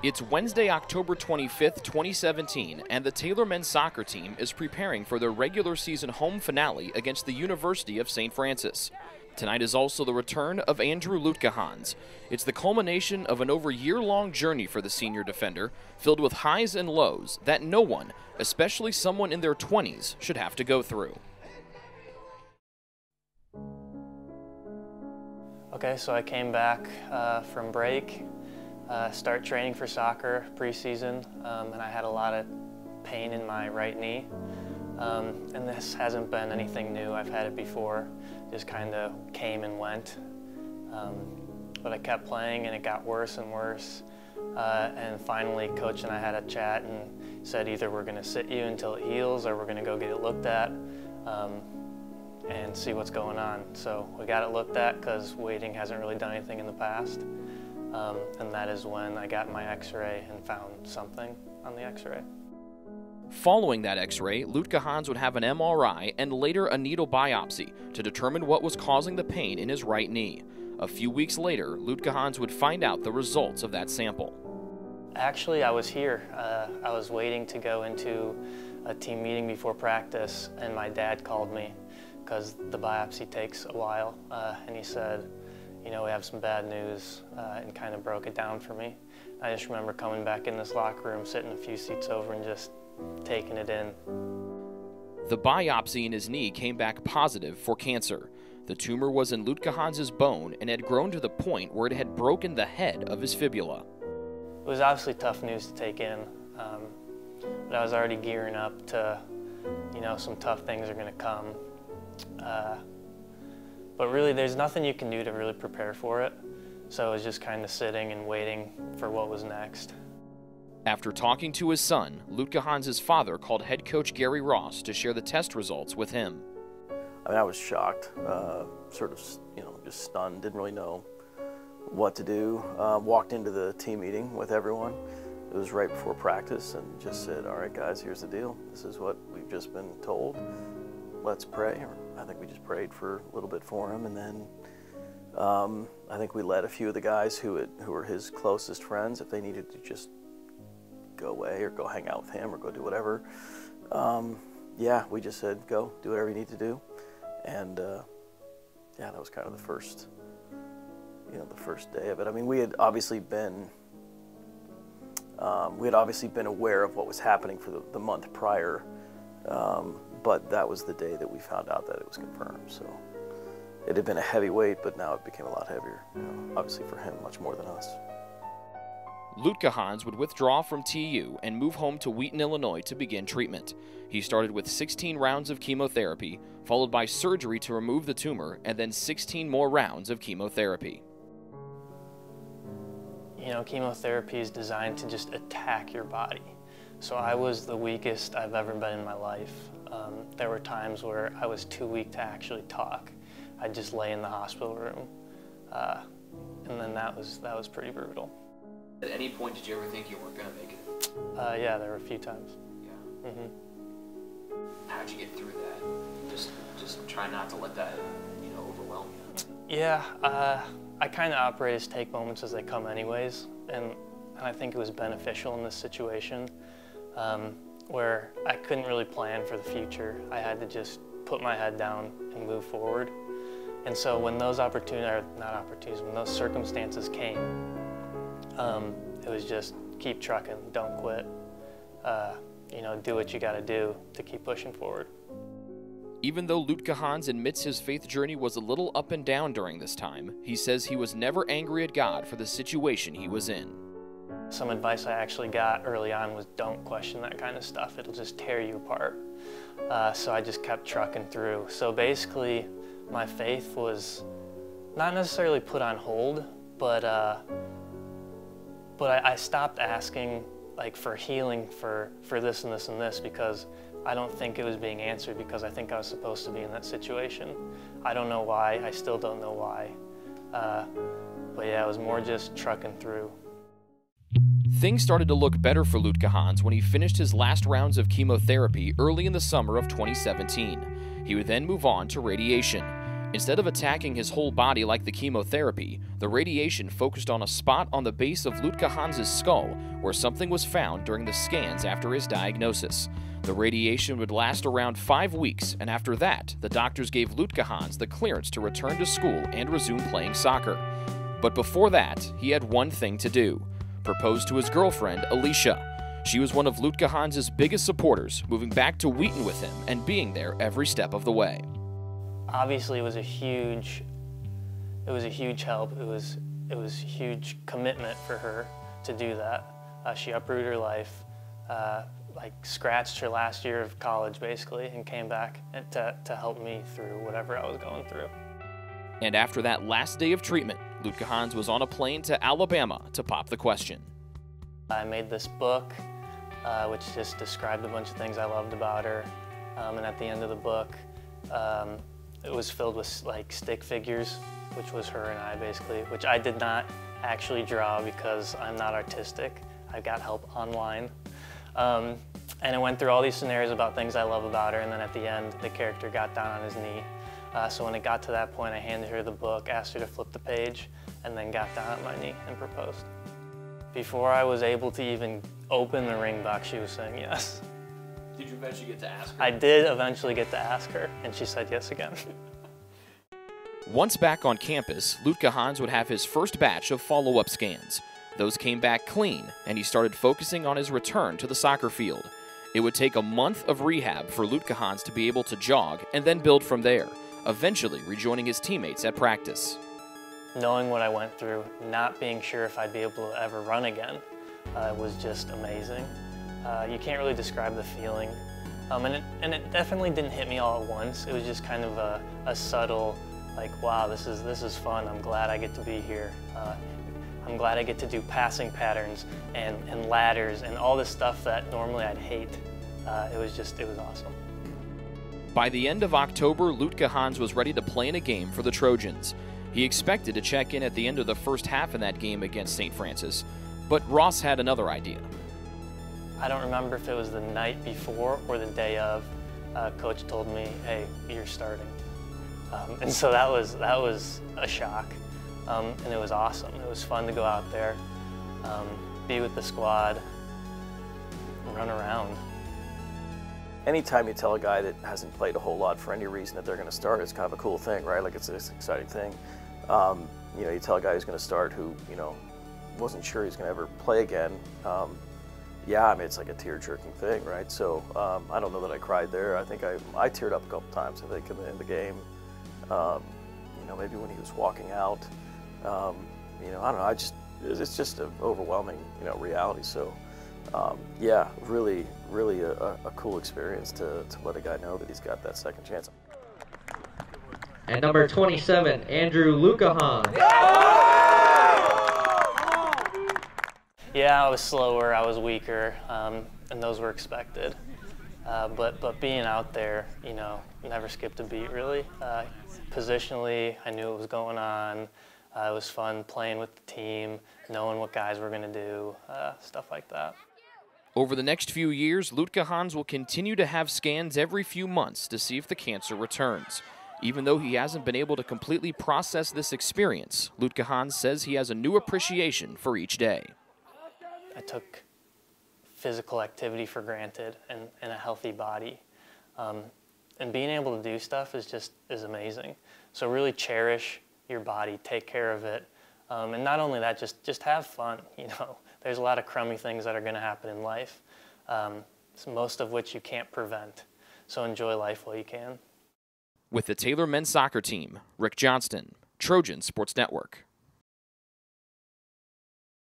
It's Wednesday, October 25th, 2017, and the Taylor men's soccer team is preparing for their regular season home finale against the University of St. Francis. Tonight is also the return of Andrew Luetkehans. It's the culmination of an over year-long journey for the senior defender, filled with highs and lows that no one, especially someone in their 20s, should have to go through. Okay, so I came back from break, start training for soccer preseason, and I had a lot of pain in my right knee. And this hasn't been anything new. I've had it before, just kind of came and went. But I kept playing and it got worse and worse. And finally, Coach and I had a chat and said either we're gonna sit you until it heals or we're gonna go get it looked at and see what's going on. So we got it looked at because waiting hasn't really done anything in the past. And that is when I got my x-ray and found something on the x-ray. Following that x-ray, Luetkehans would have an MRI and later a needle biopsy to determine what was causing the pain in his right knee. A few weeks later, Luetkehans would find out the results of that sample. Actually, I was here. I was waiting to go into a team meeting before practice, and my dad called me because the biopsy takes a while, and he said, you know, we have some bad news, and kind of broke it down for me. I just remember coming back in this locker room, sitting a few seats over and just taking it in. The biopsy in his knee came back positive for cancer. The tumor was in Luetkehans' bone and had grown to the point where it had broken the head of his fibula. It was obviously tough news to take in, but I was already gearing up to, you know, some tough things are going to come. But really, there's nothing you can do to really prepare for it. So I was just kind of sitting and waiting for what was next. After talking to his son, Luetkehans' father called head coach Gary Ross to share the test results with him. I mean, I was shocked, sort of, you know, just stunned, didn't really know what to do. Walked into the team meeting with everyone. It was right before practice and just said, all right, guys, here's the deal. This is what we've just been told. Let's pray. I think we just prayed for a little bit for him, and then I think we let a few of the guys who were his closest friends, if they needed to just go away or go hang out with him or go do whatever. Yeah, we just said, go, do whatever you need to do. And yeah, that was kind of the first, you know, the first day of it. I mean, we had obviously been aware of what was happening for the month prior, but that was the day that we found out that it was confirmed. So it had been a heavy weight, but now it became a lot heavier. You know, obviously for him, much more than us. Luetkehans would withdraw from TU and move home to Wheaton, Illinois to begin treatment. He started with 16 rounds of chemotherapy, followed by surgery to remove the tumor, and then 16 more rounds of chemotherapy. You know, chemotherapy is designed to just attack your body. So I was the weakest I've ever been in my life. There were times where I was too weak to actually talk. I'd just lay in the hospital room, and then that was pretty brutal. At any point, did you ever think you weren't going to make it? Yeah, there were a few times. Yeah. How'd you get through that? Just try not to let that, you know, overwhelm you. Yeah, I kind of operate as take moments as they come anyways, and I think it was beneficial in this situation where I couldn't really plan for the future. I had to just put my head down and move forward. And so when those when those circumstances came, it was just keep trucking, don't quit. You know, do what you got to do to keep pushing forward. Even though Luetkehans admits his faith journey was a little up and down during this time, he says he was never angry at God for the situation he was in. Some advice I actually got early on was don't question that kind of stuff. It'll just tear you apart. So I just kept trucking through. So basically, my faith was not necessarily put on hold, but I stopped asking like for healing for this and this and this because I don't think it was being answered because I think I was supposed to be in that situation. I don't know why, I still don't know why. But yeah, it was more just trucking through. Things started to look better for Luetkehans when he finished his last rounds of chemotherapy early in the summer of 2017. He would then move on to radiation. Instead of attacking his whole body like the chemotherapy, the radiation focused on a spot on the base of Luetkehans' skull where something was found during the scans after his diagnosis. The radiation would last around 5 weeks, and after that, the doctors gave Luetkehans the clearance to return to school and resume playing soccer. But before that, he had one thing to do: propose to his girlfriend, Alicia. She was one of Luetkehans' biggest supporters, moving back to Wheaton with him and being there every step of the way. Obviously, it was a huge help. It was a huge commitment for her to do that. She uprooted her life, like scratched her last year of college basically, and came back to help me through whatever I was going through. And after that last day of treatment, Luetkehans was on a plane to Alabama to pop the question. I made this book, which just described a bunch of things I loved about her, and at the end of the book, it was filled with like stick figures, which was her and I basically, which I did not actually draw because I'm not artistic. I got help online. And it went through all these scenarios about things I love about her, and then at the end, the character got down on his knee. So when it got to that point, I handed her the book, asked her to flip the page, and then got down on my knee and proposed. Before I was able to even open the ring box, she was saying yes. Did you eventually get to ask her? I did eventually get to ask her, and she said yes again. Once back on campus, Luetkehans would have his first batch of follow-up scans. Those came back clean, and he started focusing on his return to the soccer field. It would take a month of rehab for Luetkehans to be able to jog and then build from there, eventually rejoining his teammates at practice. Knowing what I went through, not being sure if I'd be able to ever run again, was just amazing. You can't really describe the feeling. And it definitely didn't hit me all at once. It was just kind of a subtle, like, wow, this is fun. I'm glad I get to be here. I'm glad I get to do passing patterns and ladders and all this stuff that normally I'd hate. It was awesome. By the end of October, Luetkehans was ready to play in a game for the Trojans. He expected to check in at the end of the first half in that game against St. Francis, but Ross had another idea. I don't remember if it was the night before or the day of. Coach told me, "Hey, you're starting," and so that was a shock, and it was awesome. It was fun to go out there, be with the squad, run around. Anytime you tell a guy that hasn't played a whole lot for any reason that they're going to start, it's kind of a cool thing, right? Like, it's an exciting thing. You know, you tell a guy who's going to start who, you know, wasn't sure he's going to ever play again. Yeah, I mean, it's like a tear-jerking thing, right? So I don't know that I cried there. I think I teared up a couple times, I think, in the game. You know, maybe when he was walking out. You know, I don't know. It's just an overwhelming, you know, reality. So yeah, really a cool experience to let a guy know that he's got that second chance. And number 27, Andrew Luetkehans. Yeah, I was slower, I was weaker, and those were expected. But being out there, you know, never skipped a beat really. Positionally, I knew what was going on. It was fun playing with the team, knowing what guys were going to do, stuff like that. Over the next few years, Luetkehans will continue to have scans every few months to see if the cancer returns. Even though he hasn't been able to completely process this experience, Luetkehans says he has a new appreciation for each day. I took physical activity for granted and a healthy body. And being able to do stuff is amazing. So really cherish your body, take care of it. And not only that, just have fun, you know. There's a lot of crummy things that are going to happen in life, most of which you can't prevent. So enjoy life while you can. With the Taylor men's soccer team, Rick Johnston, Trojan Sports Network.